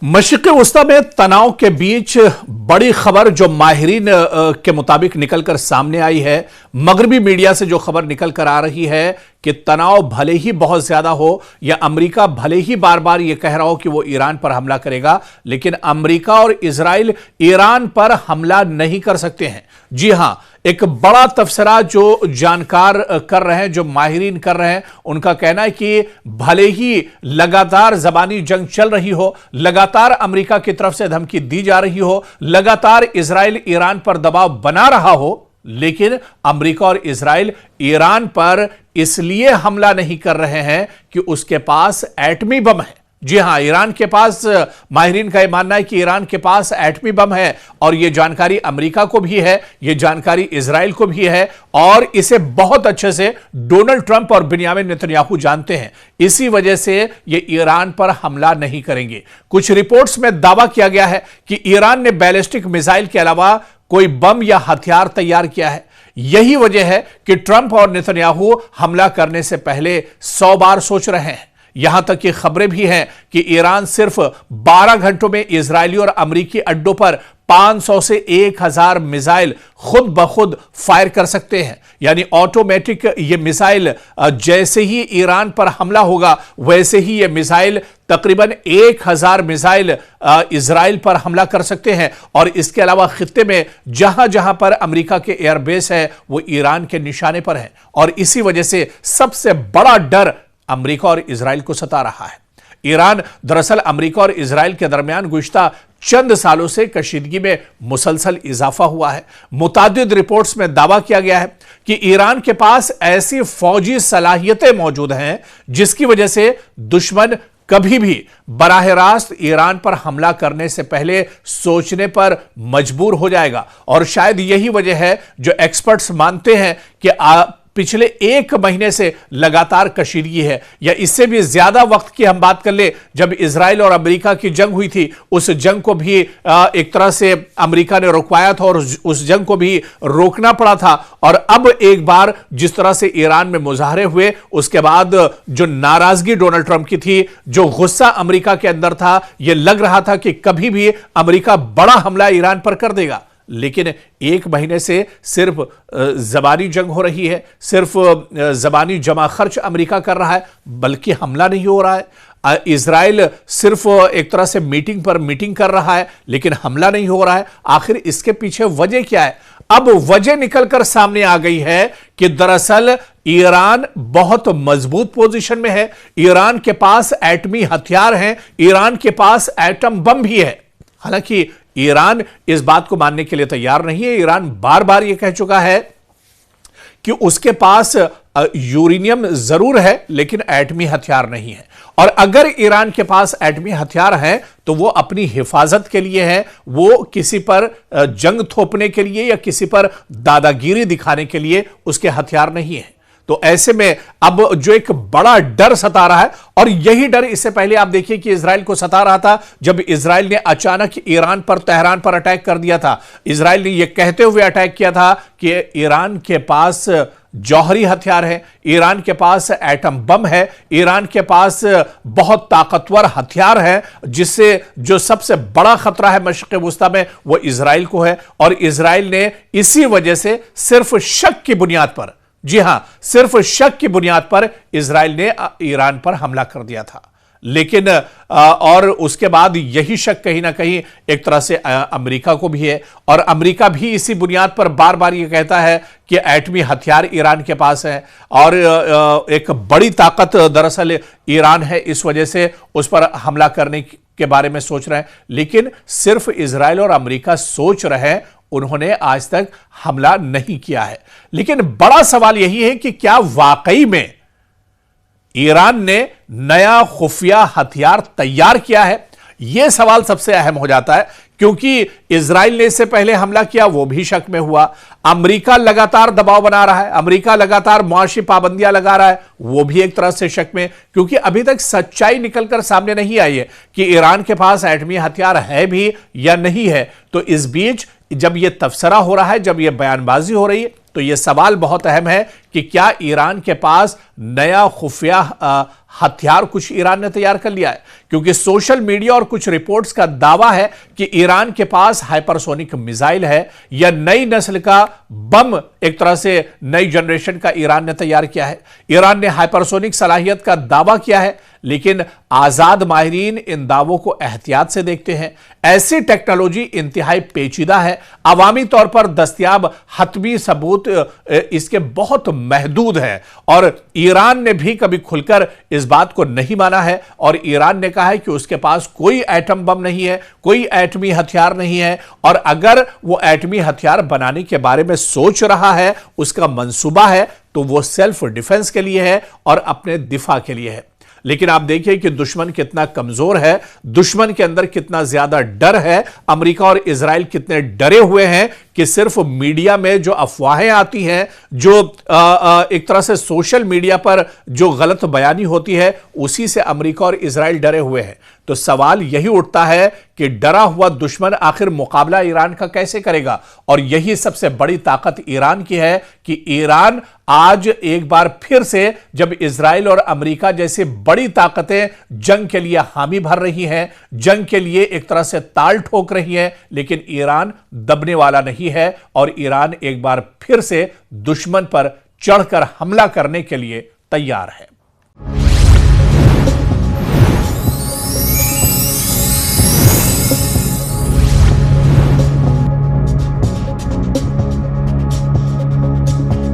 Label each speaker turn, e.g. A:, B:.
A: मशरिक़ वस्ता में तनाव के बीच बड़ी खबर जो माहिरीन के मुताबिक निकलकर सामने आई है, मगरबी मीडिया से जो खबर निकल कर आ रही है कि तनाव भले ही बहुत ज्यादा हो या अमेरिका भले ही बार बार यह कह रहा हो कि वो ईरान पर हमला करेगा, लेकिन अमेरिका और इजराइल ईरान पर हमला नहीं कर सकते हैं। जी हां, एक बड़ा तफसरा जो जानकार कर रहे हैं, जो माहिरीन कर रहे हैं, उनका कहना है कि भले ही लगातार जबानी जंग चल रही हो, लगातार अमेरिका की तरफ से धमकी दी जा रही हो, लगातार इजराइल ईरान पर दबाव बना रहा हो, लेकिन अमेरिका और इजराइल ईरान पर इसलिए हमला नहीं कर रहे हैं कि उसके पास एटमी बम है। जी हां, ईरान के पास, माहिरीन का यह मानना है कि ईरान के पास एटमी बम है और यह जानकारी अमेरिका को भी है, यह जानकारी इजराइल को भी है और इसे बहुत अच्छे से डोनाल्ड ट्रंप और बिन्यामिन नेतन्याहू जानते हैं। इसी वजह से यह ईरान पर हमला नहीं करेंगे। कुछ रिपोर्ट्स में दावा किया गया है कि ईरान ने बैलिस्टिक मिसाइल के अलावा कोई बम या हथियार तैयार किया है। यही वजह है कि ट्रंप और नेतन्याहू हमला करने से पहले 100 बार सोच रहे हैं। यहां तक कि खबरें भी हैं कि ईरान सिर्फ 12 घंटों में इजरायली और अमेरिकी अड्डों पर 500 से 1000 मिसाइल खुद ब खुद फायर कर सकते हैं। यानी ऑटोमेटिक ये मिसाइल जैसे ही ईरान पर हमला होगा वैसे ही ये मिसाइल तकरीबन 1000 मिसाइल इजराइल पर हमला कर सकते हैं। और इसके अलावा खित्ते में जहां जहां पर अमेरिका के एयरबेस है वो ईरान के निशाने पर है और इसी वजह से सबसे बड़ा डर अमेरिका और इजराइल को सता रहा है। ईरान दरअसल अमेरिका और इजराइल के दरमियान गुज़िश्ता चंद सालों से कशीदगी में मुसलसल इजाफा हुआ है। मुतादिद रिपोर्ट्स में दावा किया गया है कि ईरान के पास ऐसी फौजी सलाहियतें मौजूद हैं जिसकी वजह से दुश्मन कभी भी बराह रास्त ईरान पर हमला करने से पहले सोचने पर मजबूर हो जाएगा। और शायद यही वजह है जो एक्सपर्ट्स मानते हैं कि पिछले 1 महीने से लगातार कशीदगी है, या इससे भी ज्यादा वक्त की हम बात कर ले, जब इजराइल और अमेरिका की जंग हुई थी उस जंग को भी एक तरह से अमेरिका ने रुकवाया था और उस जंग को भी रोकना पड़ा था। और अब एक बार जिस तरह से ईरान में मुजाहरे हुए, उसके बाद जो नाराजगी डोनाल्ड ट्रंप की थी, जो गुस्सा अमेरिका के अंदर था, यह लग रहा था कि कभी भी अमेरिका बड़ा हमला ईरान पर कर देगा। लेकिन 1 महीने से सिर्फ जबानी जंग हो रही है, सिर्फ जबानी जमा खर्च अमेरिका कर रहा है, बल्कि हमला नहीं हो रहा है। इजराइल सिर्फ एक तरह से मीटिंग पर मीटिंग कर रहा है लेकिन हमला नहीं हो रहा है। आखिर इसके पीछे वजह क्या है? अब वजह निकलकर सामने आ गई है कि दरअसल ईरान बहुत मजबूत पोजीशन में है, ईरान के पास एटमी हथियार हैं, ईरान के पास एटम बम भी है। हालांकि ईरान इस बात को मानने के लिए तैयार नहीं है। ईरान बार बार यह कह चुका है कि उसके पास यूरेनियम जरूर है लेकिन एटमी हथियार नहीं है। और अगर ईरान के पास एटमी हथियार है तो वो अपनी हिफाजत के लिए है, वो किसी पर जंग थोपने के लिए या किसी पर दादागिरी दिखाने के लिए उसके हथियार नहीं है। तो ऐसे में अब जो एक बड़ा डर सता रहा है, और यही डर इससे पहले आप देखिए कि इजराइल को सता रहा था जब इजराइल ने अचानक ईरान पर, तेहरान पर अटैक कर दिया था। इजराइल ने यह कहते हुए अटैक किया था कि ईरान के पास जौहरी हथियार है, ईरान के पास एटम बम है, ईरान के पास बहुत ताकतवर हथियार है, जिससे जो सबसे बड़ा खतरा है मशरिक़ वस्ता में वो इजराइल को है। और इजराइल ने इसी वजह से सिर्फ शक की बुनियाद पर, जी हां, सिर्फ शक की बुनियाद पर इजराइल ने ईरान पर हमला कर दिया था। लेकिन और उसके बाद यही शक कहीं ना कहीं एक तरह से अमेरिका को भी है, और अमेरिका भी इसी बुनियाद पर बार बार यह कहता है कि एटमी हथियार ईरान के पास है और एक बड़ी ताकत दरअसल ईरान है, इस वजह से उस पर हमला करने के बारे में सोच रहे हैं। लेकिन सिर्फ इजराइल और अमेरिका सोच रहे हैं, उन्होंने आज तक हमला नहीं किया है। लेकिन बड़ा सवाल यही है कि क्या वाकई में ईरान ने नया खुफिया हथियार तैयार किया है? यह सवाल सबसे अहम हो जाता है, क्योंकि इजराइल ने इससे पहले हमला किया, वो भी शक में हुआ। अमेरिका लगातार दबाव बना रहा है, अमेरिका लगातार मुआशी पाबंदियां लगा रहा है, वो भी एक तरह से शक में, क्योंकि अभी तक सच्चाई निकलकर सामने नहीं आई है कि ईरान के पास एटमी हथियार है भी या नहीं है। तो इस बीच जब यह तबसरा हो रहा है, जब यह बयानबाजी हो रही है, तो यह सवाल बहुत अहम है कि क्या ईरान के पास नया खुफिया हथियार कुछ ईरान ने तैयार कर लिया है? क्योंकि सोशल मीडिया और कुछ रिपोर्ट्स का दावा है कि ईरान के पास हाइपरसोनिक मिसाइल है या नई नस्ल का बम, एक तरह से नई जनरेशन का ईरान ने तैयार किया है। ईरान ने हाइपरसोनिक सलाहियत का दावा किया है, लेकिन आजाद माहिरीन इन दावों को एहतियात से देखते हैं। ऐसी टेक्नोलॉजी इंतहाई पेचीदा है, अवामी तौर पर दस्तयाब हतमी सबूत इसके बहुत महदूद है, और ईरान ने भी कभी खुलकर इस बात को नहीं माना है। और ईरान ने कहा है कि उसके पास कोई एटम बम नहीं है, कोई एटमी हथियार नहीं है, और अगर वो एटमी हथियार बनाने के बारे में सोच रहा है, उसका मंसूबा है, तो वो सेल्फ डिफेंस के लिए है और अपने दिफा के लिए है। लेकिन आप देखिए कि दुश्मन कितना कमजोर है, दुश्मन के अंदर कितना ज्यादा डर है, अमेरिका और इजराइल कितने डरे हुए हैं कि सिर्फ मीडिया में जो अफवाहें आती हैं, जो एक तरह से सोशल मीडिया पर जो गलत बयानी होती है, उसी से अमेरिका और इजराइल डरे हुए हैं। तो सवाल यही उठता है कि डरा हुआ दुश्मन आखिर मुकाबला ईरान का कैसे करेगा? और यही सबसे बड़ी ताकत ईरान की है कि ईरान आज एक बार फिर से, जब इजराइल और अमेरिका जैसी बड़ी ताकतें जंग के लिए हामी भर रही हैं, जंग के लिए एक तरह से ताल ठोक रही हैं, लेकिन ईरान दबने वाला नहीं है और ईरान एक बार फिर से दुश्मन पर चढ़कर हमला करने के लिए तैयार है।